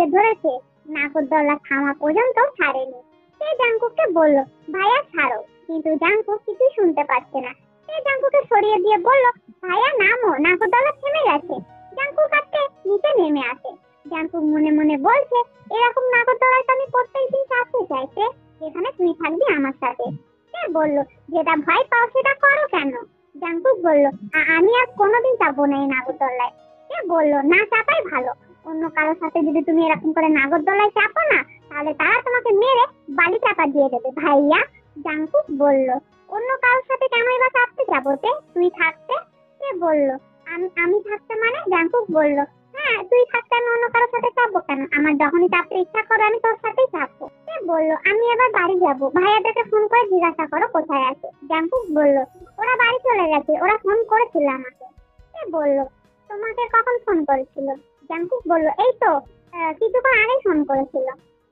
জড়িয়ে ধরেছে, নাগরদোলা থামা পর্যন্ত ছাড়েনি। সে জাঙ্কুককে বলল, ভাইয়া ছাড়ো, কিন্তু জাঙ্কুক কিছুই শুনতে পাচ্ছে না। সে জাঙ্কুককে সরিয়ে দিয়ে বলল, ভাইয়া নামো, নাগরদোলা থেমে গেছে। জাঙ্কুক আজকে নিচে নেমে আসে। জাঙ্কুক মনে মনে বলছে, এরকম নাগরদোলায় তো আমি প্রত্যেকদিন চাপতে চাইছে, যেখানে তুই থাকবি আমার সাথে। সে বলল, যেটা ভয় পাও সেটা করো কেন? জাঙ্কুক বলল, আমি আর কোনোদিন চাপবো না এই নাগরদোলায়। সে বলল, না চাপাই ভালো। অন্য কারোর সাথে যদি তুমি এরকম করে নাগরদোলায় চাপো না, তাহলে তারা তোমাকে মেরে বালি চাপা দিয়ে দেবে ভাইয়া। জাঙ্কুক বলল, অন্য কারোর সাথে কেনই বা চাপতে যাবো তে? তুই থাকতে। সে বলল, আমি থাকতে মানে? জাঙ্কুক বলল, হ্যাঁ তুই থাকতে আমি অন্য কারোর সাথে চাপবো কেন? আমার যখনই চাপতে ইচ্ছা করে আমি তোর সাথেই চাপবো। সে বলল, আমি এবার বাড়ি যাবো, ভাইয়াদেরকে ফোন করে জিজ্ঞাসা করো কোথায় আছে। জাঙ্কুক বলল, ওরা বাড়ি চলে গেছে, ওরা ফোন করেছিল আমাকে। সে বলল, তোমাকে কখন ফোন করেছিল? জাঙ্কুক বলল, এই তো কিছুক্ষণ আগেই ফোন করেছিল।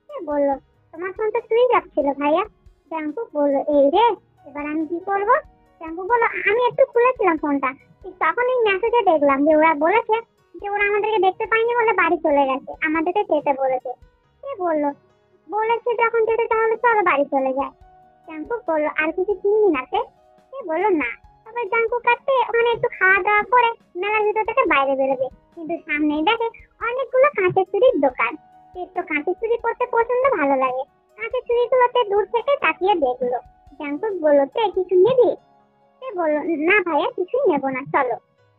সে বলল, তোমার ফোন তো সুইচ অফ ছিল ভাইয়া। জাঙ্কুক বলল, এই রে, এবার আমি কি করবো? জাঙ্কুক বলল, আমি একটু খুলেছিলাম ফোনটা, ঠিক তখনই মেসেজে দেখলাম যে ওরা বলেছে যে ওরা আমাদেরকে দেখতে পায়নি বলে বাড়ি চলে গেছে, আমাদেরকে যেতে বলেছে। সে বলল, বলেছে যখন যেতে তাহলে চলো বাড়ি চলে যায়। জাঙ্কুক বলল, আর কিছু কিনবি না সে? সে বলল, না। তবে জাঙ্কুক কাটতে ওখানে একটু খাওয়া দাওয়া করে মেলার ভিতর থেকে বাইরে বেরোবে, কিন্তু সামনেই দেখে অনেকগুলো কাঁচের চুড়ির দোকান। সে তো কাঁচের চুড়ি পরতে পছন্দ ভালো লাগে, কাঁচের চুড়িগুলোতে দূর থেকে তাকিয়ে দেখলো। জাঙ্কুক বলল, তে কিছু নিবি? সে বলল, না ভাইয়া কিছুই নেবো না, চলো।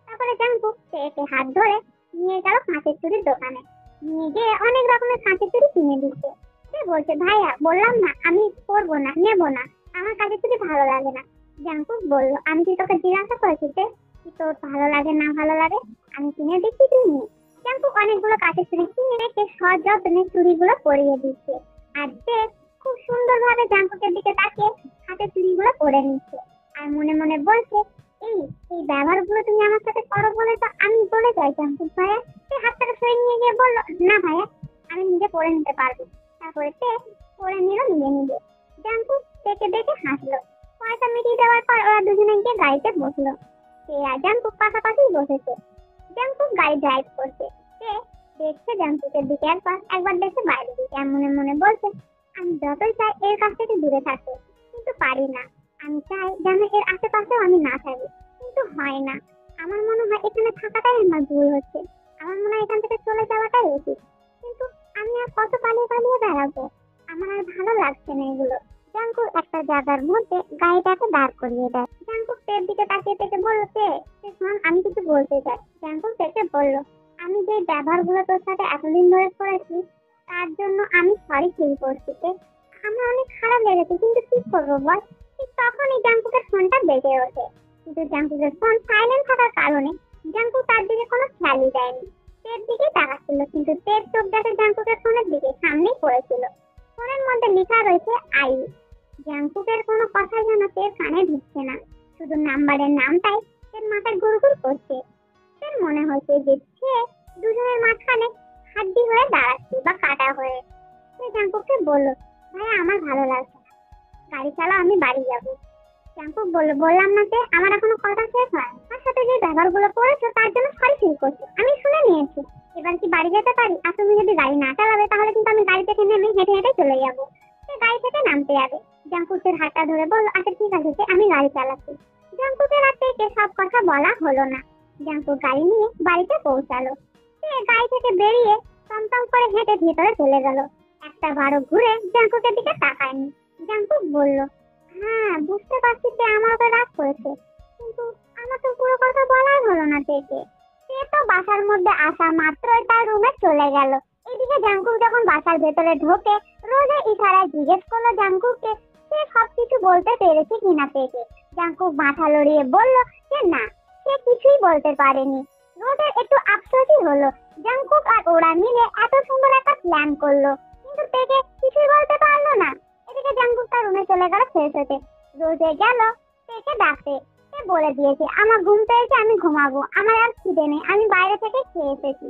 তারপরে জাঙ্কুক একে হাত ধরে নিয়ে গেল কাঁচের চুড়ির দোকানে। নিয়ে গিয়ে অনেক রকমের কাঁচের চুড়ি কিনে দিচ্ছে। সে বলছে, ভাইয়া বললাম না আমি পরবো না, নেবো না, আমার কাঁচের চুড়ি ভালো লাগে না। জাঙ্কুক বলল, আমি কি তোকে জিজ্ঞাসা করেছি যে কি তোর ভালো লাগে না ভালো লাগে? আমি কিনে দিচ্ছি, তুই নিয়ে। জাঙ্কুক অনেকগুলো কাঁচের চুড়ি কিনে রেখে সযত্নে চুড়িগুলো পরিয়ে দিচ্ছে। আর সে খুব সুন্দরভাবে জাঙ্কুকের দিকে তাকিয়ে হাতের চুড়িগুলো পরে নিচ্ছে। আর মনে মনে বলছে, এই এই ব্যবহারগুলো তুমি আমার সাথে করো বলে তো আমি বলে যাই জাঙ্কুক ভাইয়া। সে হাতটাকে সরিয়ে নিয়ে গিয়ে বলল, না ভাইয়া আমি নিজে পরে নিতে পারবো। তারপরে সে পরে নিল নিজে নিজে। জাঙ্কুক দেখে দেখে হাসলো। পয়সা মিটিয়ে দেওয়ার পর ওরা দুজনে গিয়ে গাড়িতে বসলো। সে আর জাঙ্কুক পাশাপাশি বসেছে। জাঙ্কুক গাড়ি ড্রাইভ করছে। সে দেখছে জাঙ্কুকের দিকে একবার দেখছে বাইরের দিকে, আর মনে মনে বলছে, আমি যতই চাই এর কাছ থেকে দূরে থাকতে, কিন্তু পারি না। আমি চাই যেন এর আশেপাশেও আমি না থাকি, কিন্তু হয় না। আমার মনে হয় এখানে থাকাটাই আমার ভুল হচ্ছে। আমার মনে হয় এখান থেকে চলে যাওয়াটাই উচিত, কিন্তু আমি আর কত পালিয়ে পালিয়ে বেড়াবো? আমার আর ভালো লাগছে না এগুলো। জাঙ্কুক একটা জায়গার মধ্যে গাড়িটাকে দাঁড় করিয়ে দেয়। জাঙ্কুক তের দিকে তাকিয়ে থেকে বলল, শোন আমি কিছু বলতে চাই। জাঙ্কুক তেকে বলল, আমি যে ব্যবহারগুলো তোর সাথে এতদিন ধরে করেছি তার জন্য আমি সরি ফিল করছি। আমার অনেক খারাপ লেগেছে, কিন্তু কি করবো বল? ঠিক তখনই জাঙ্কুকের ফোনটা বেজে ওঠে, কিন্তু জাঙ্কুকের ফোন সাইলেন্ট থাকার কারণে জাঙ্কুক তার দিকে কোনো খেয়ালই দেয়নি। তের দিকে তাকাচ্ছিল, কিন্তু তের চোখ দেখে জাঙ্কুকের ফোনের দিকে সামনেই পড়েছিল। ফোনের মধ্যে লেখা রয়েছে আই। জাঙ্কুকের কোনো কথা যেন তের কানে ঢুকছে না, শুধু নাম্বারের নামটাই তের মাথায় গুড়গুড় করছে। তের মনে হয়েছে যে সে দুজনের মাঝখানে হাড্ডি হয়ে দাঁড়াচ্ছে বা কাটা হয়ে। সে জাঙ্কুককে বলল, ভাই আমার ভালো লাগছে না, গাড়ি চালাও, আমি বাড়ি যাবো। জাঙ্কুক বলল, বললাম না যে আমার এখনো কথা শেষ হয়। তার সাথে যে ব্যবহারগুলো করেছো তার জন্য সরি ফিল করছো, আমি শুনে নিয়েছি। এবার কি বাড়ি যেতে পারি? আর তুমি যদি গাড়ি না চালাবে তাহলে কিন্তু আমি গাড়ি থেকে নেমে হেঁটে হেঁটে চলে যাবো। সে গাড়ি থেকে নামতে যাবে। জাঙ্কুকের হাতটা ধরে বলল, আচ্ছা ঠিক আছে, আমি গাড়ি চালাচ্ছি। জাঙ্কুকের হাত থেকে সব কথা বলা হলো না। জাঙ্কুক গাড়ি নিয়ে বাড়িতে পৌঁছালো। সে গাড়ি থেকে বেরিয়ে টমটম করে হেঁটে ভেতরে চলে গেল। একটা বারো ঘুরে জাঙ্কুকের দিকে তাকায়নি। জাঙ্কুক বলল, হ্যাঁ বুঝতে পারছি যে আমার ওপর রাগ করেছে, কিন্তু আমার তো পুরো কথা বলাই হলো না তেকে। সে তো বাসার মধ্যে আসা মাত্রই তার রুমে চলে গেল। এদিকে জাঙ্কুক যখন বাসার ভেতরে ঢোকে, রোজে ইশারায় জিজ্ঞেস করলো জাঙ্কুককে সে সবকিছু বলতে পেরেছে কিনা তেকে। জাঙ্কুক মাথা লড়িয়ে বলল যে না, সে কিছুই বলতে পারেনি। রোজের একটু আফসোসই হলো, জাঙ্কুক আর ওরা মিলে এত সুন্দর একটা প্ল্যান করলো, কিন্তু তেকে কিছুই বলতে পারলো না। এদিকে জাঙ্কুক তার রুমে চলে গেল ফ্রেশ হতে। রোজে গেল তেকে ডাকতে। সে বলে দিয়েছে, আমার ঘুম পেয়েছে, আমি ঘুমাবো, আমার আর খিদে নেই, আমি বাইরে থেকে খেয়ে এসেছি।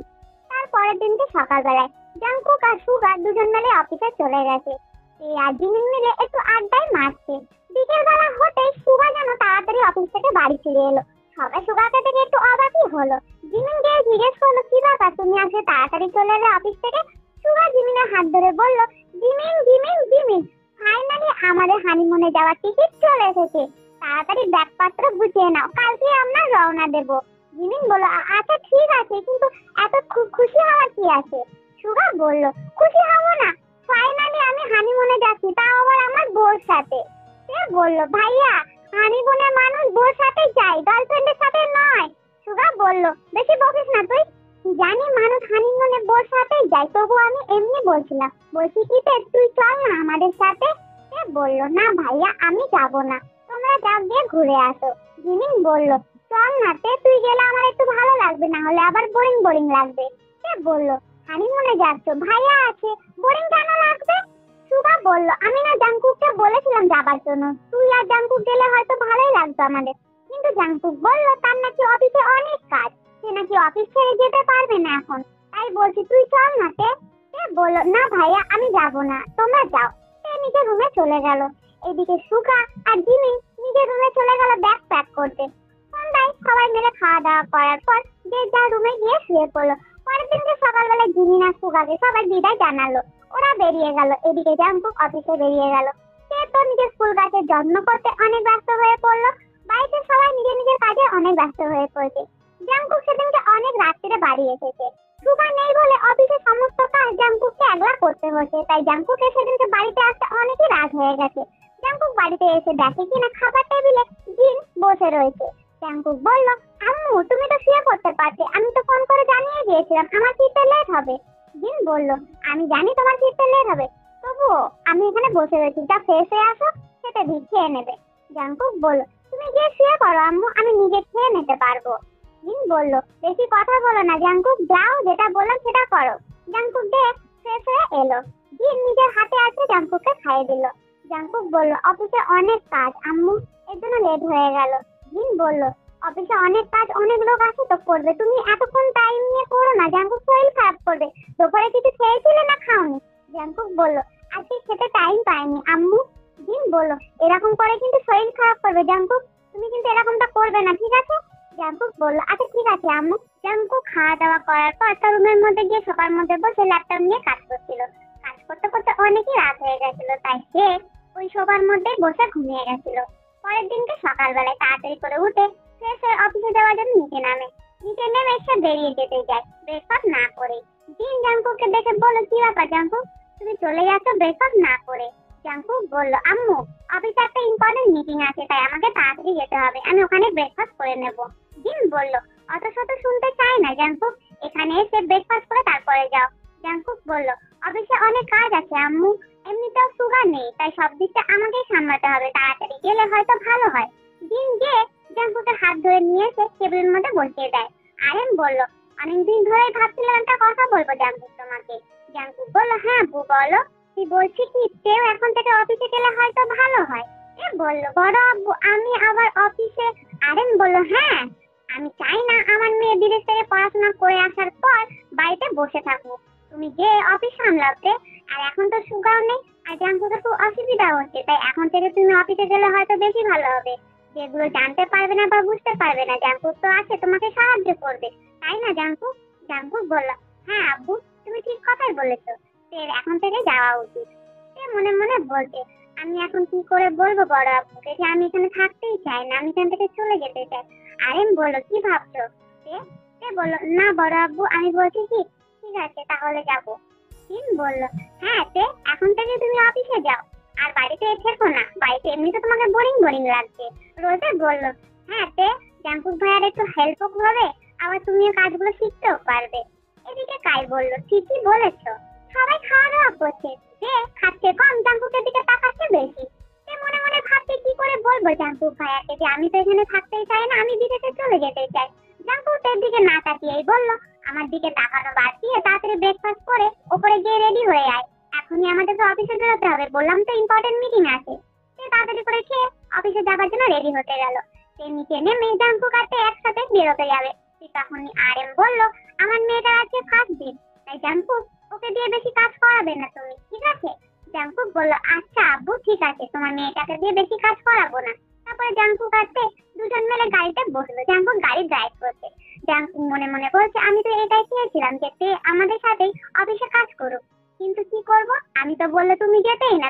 তারপরের দিনকে সকালবেলায় জাঙ্কুক আর সুগা দুজন মিলে অফিসে চলে গেছে। এই আর জিমিন মিলে একটু আড্ডায় মারছে। বিকেল বেলা হতেই সুগা যেন তাড়াতাড়ি অফিস থেকে বাড়ি ফিরে এলো। সবাই সুগাকে দেখে একটু অবাকই হলো। জিমিন গিয়ে জিজ্ঞেস করলো, কি ব্যাপার তুমি আজকে তাড়াতাড়ি চলে এলে অফিস থেকে? সুগা আমাদের হানিমুনে যাওয়ার টিকিট চলে এসেছে, তাড়াতাড়ি ব্যাগপত্র গুছিয়ে নাও, কালকে আমরা রওনা দেব। জিমিন বলল, আচ্ছা ঠিক আছে, কিন্তু এত খুশি হওয়ার কি আছে? সুগা বলল, খুশি হব না, ফাইনালি আমি হানিমুনে যাচ্ছি, তাও আবার আমার বউর সাথে। সে বলল, ভাইয়া হানিমুনে মানুষ বউর সাথে যায়, গার্লফ্রেন্ডের সাথে নয়। সুগা বলল, বেশি বকিস না তুই, জানি মানুষ হানিমুনে বউর সাথে যায়, তবু আমি এমনি বলছিলাম। বলছি কি তুই চল না আমাদের সাথে। সে বলল, না ভাইয়া আমি যাব না, তোমরা যাও গিয়ে ঘুরে আসো। জিমিন বলল, চল না তুই গেলে আমার একটু ভালো লাগবে, না হলে আবার বোরিং বোরিং লাগবে। সে বলল, হানিমুনে যাচ্ছ, ভাইয়া আছে, বোরিং কেন লাগবে? সুগা বলল, আমি না জাংকুককে বলেছিলাম যাবার জন্য, তুই আর জাংকুক গেলে হয়তো ভালোই লাগতো আমাদের। কিন্তু জাংকুক বলল তার নাকি অফিসে অনেক কাজ, সে নাকি অফিস ছেড়ে যেতে পারবে না এখন, তাই বলছি তুই চল না। সে বলল, না ভাইয়া আমি যাব না, তোমরা যাও। সে নিজের রুমে চলে গেল। এদিকে সুগা আর জিমিন নিজের রুমে চলে গেল ব্যাগ প্যাক করতে। সন্ধ্যায় সবাই মিলে খাওয়া দাওয়া করার পর যে যার রুমে গিয়ে শুয়ে পড়লো। পরের দিনকে সকালবেলা জিমিন আর সুগাকে সবাই বিদায় জানালো, ওরা বেরিয়ে গেল। এদিকে জাংকুক অফিসে বেরিয়ে গেল। সে তো নিজের স্কুল গাছের যত্ন করতে অনেক ব্যস্ত হয়ে পড়লো। বাড়িতে সবাই নিজের নিজের কাজে অনেক ব্যস্ত হয়ে পড়ছে। জাংকুক সেদিনকে অনেক রাত্রিরে বাড়ি এসেছে। সুগা নেই বলে অফিসের সমস্ত কাজ জাংকুককে একলা করতে হচ্ছে, তাই জাংকুকের সেদিনকে বাড়িতে আসতে অনেকই রাত হয়ে গেছে। জাংকুক বাড়িতে এসে দেখে কিনা খাবার টেবিলে জিন বসে রয়েছে। জাংকুক বলল, আম্মু তুমি তো শুয়ে পড়তে পারতে, আমি তো ফোন করে জানিয়ে দিয়েছিলাম আমার ফিরতে লেট হবে। জিন বলল, আমি জানি তোমার ফিরতে লেট হবে, তবুও আমি এখানে বসে রয়েছি, যা ফ্রেশ হয়ে আসো, সেটা খেয়ে নেবে। জাংকুক বলল, তুমি গিয়ে শুয়ে পড়ো আম্মু, আমি নিজে খেয়ে নিতে পারবো। জিন বলল, বেশি কথা বলো না জাংকুক, যাও যেটা বললাম সেটা করো। জাংকুক ফ্রেশ হয়ে এলো। জিন নিজের হাতে আছে জাংকুককে খাইয়ে দিল। জাংকুক বলল, অফিসে অনেক কাজ আম্মু, এর জন্য লেট হয়ে গেল। জিন বলল, অফিসে অনেক কাজ, অনেক লোক আছে তো করবে, তুমি এতক্ষণ টাইম নিয়ে করো না, জাংকুক শরীর খারাপ করবে। দুপুরে কিছু খেয়েছিলে না খাওনি? জাংকুক বলল, আজকে খেতে টাইম পাইনি আম্মু। জিন বলল, এরকম করে কিন্তু শরীর খারাপ করবে জাংকুক, তুমি কিন্তু এরকমটা করবে না, ঠিক আছে? জাংকুক বলল, আচ্ছা ঠিক আছে আম্মু। জাংকুক খাওয়া দাওয়া করার পর তার রুমের মধ্যে গিয়ে সোফার মধ্যে বসে ল্যাপটপ নিয়ে কাজ করছিল। কাজ করতে করতে অনেকই রাত হয়ে গেছিল, তাই সে ওই সোফার মধ্যেই বসে ঘুমিয়ে গেছিল। পরের দিনকে সকালবেলায় তাড়াতাড়ি করে উঠে ফ্রেশ হয়ে অফিসে যাওয়ার জন্য নিচে নামে। নিচে নেমে সে বেরিয়ে যেতে যায় ব্রেকফাস্ট না করে। জিন জাংকুককে দেখে বলল, কি ব্যাপার জাংকুক, তুমি চলে যাচ্ছ ব্রেকফাস্ট না করে? জাংকুক বলল, আম্মু অফিসে একটা ইম্পর্টেন্ট মিটিং আছে, তাই আমাকে তাড়াতাড়ি যেতে হবে, আমি ওখানে ব্রেকফাস্ট করে নেব। জিন বলল, অত শত শুনতে চাই না জাংকুক, এখানে এসে ব্রেকফাস্ট করে তারপরে যাও। জাংকুক বলল, অফিসে অনেক কাজ আছে আম্মু, এমনিতেও সুগার নেই, তাই সব দিকটা আমাকেই সামলাতে হবে, তাড়াতাড়ি গেলে হয়তো ভালো হয়। জিন গিয়ে জাংকুকের হাত ধরে নিয়ে এসে টেবিলের মধ্যে বসিয়ে দেয়। আরেন বলল, অনেকদিন ধরেই ভাবছিলাম একটা কথা বলবো জাংকুক তোমাকে। জাংকুক বলল, হ্যাঁ আব্বু বলো। তুই বলছি কি তেও এখন থেকে অফিসে গেলে হয়তো ভালো হয়? এ বলল, বড় আব্বু আমি আবার অফিসে? আরেন বলল, হ্যাঁ, আমি চাই না আমার মেয়ে বিদেশ থেকে পড়াশোনা করে আসার পর বাড়িতে বসে থাকুক, তুমি যে অফিস সামলাতে। আর এখন তো সুগার নেই, আর জাংকুকের খুব অসুবিধা হচ্ছে, তাই এখন থেকে তুমি অফিসে গেলে হয়তো বেশি ভালো হবে। যেগুলো জানতে পারবে না বা বুঝতে পারবে না, জাংকুক তো আছে তোমাকে সাহায্য করবে, তাই না জাংকুক? জাংকুক বলল, হ্যাঁ আব্বু তুমি ঠিক কথাই বলেছো, এখন থেকে যাওয়া উচিত। সে মনে মনে বলছে, আমি এখন কি করে বলবো বড় আব্বুকে যে আমি এখানে থাকতেই চাই না, আমি এখান থেকে চলে যেতে চাই। আরেন বলল, কি ভাবছো? সে বলল, না বড় আব্বু আমি বলছি কি, ঠিক আছে তাহলে যাবো। জিন বলল, হ্যাঁ এখন থেকে তুমি অফিসে যাও, আর বাড়িতে থেকো না, বাড়িতে এমনিতে তোমাকে বোরিং বোরিং লাগছে। রোজে বলল, হ্যাঁ জাংকুক ভাইয়ার একটু হেল্পও হবে, আবার তুমিও কাজগুলো শিখতেও পারবে। এদিকে কাই বলল, ঠিকই বলেছো, সবাই খাওয়া দাওয়া করছে, যে খাচ্ছে কম জাংকুকের দিকে তাকাচ্ছে বেশি। সে মনে মনে ভাবছে, কি করে বলবো জাংকুক ভাইয়াকে যে আমি তো এখানে থাকতেই চাই না, আমি বিদেশে চলে যেতে চাই। জাংকুকের দিকে না তাকিয়েই বলল, আমার দিকে তাকানো বাদ দিয়ে তাড়াতাড়ি ব্রেকফাস্ট করে ওপরে গিয়ে রেডি হয়ে আয়, এখনই আমাদের তো অফিসে বেরোতে হবে, বললাম তো ইম্পর্টেন্ট মিটিং আছে। সে তাড়াতাড়ি করে খেয়ে অফিসে যাবার জন্য রেডি হতে গেল। সে নিচে নেমে জাংকুক আর একসাথে বেরোতে যাবে। তখনই আরএম বলল, আমার মেয়েটার আজকে ফার্স্ট দিন, তাই জাংকুক ওকে দিয়ে বেশি কাজ করাবে না তুমি, ঠিক আছে? জাংকুক বলল, আচ্ছা আব্বু ঠিক আছে, তোমার মেয়েটাকে দিয়ে বেশি কাজ করাবো না। তারপরে জাংকুক আর দুজন মিলে গাড়িতে বসলো। জাংকুক গাড়ি ড্রাইভ করছে। জাংকুক মনে মনে বলছে, আমি তো এটাই চেয়েছিলাম যে আমাদের সাথেই অফিসে কাজ করুক, কিন্তু কি করব, আমি তো বললে তুমি যেতেই না।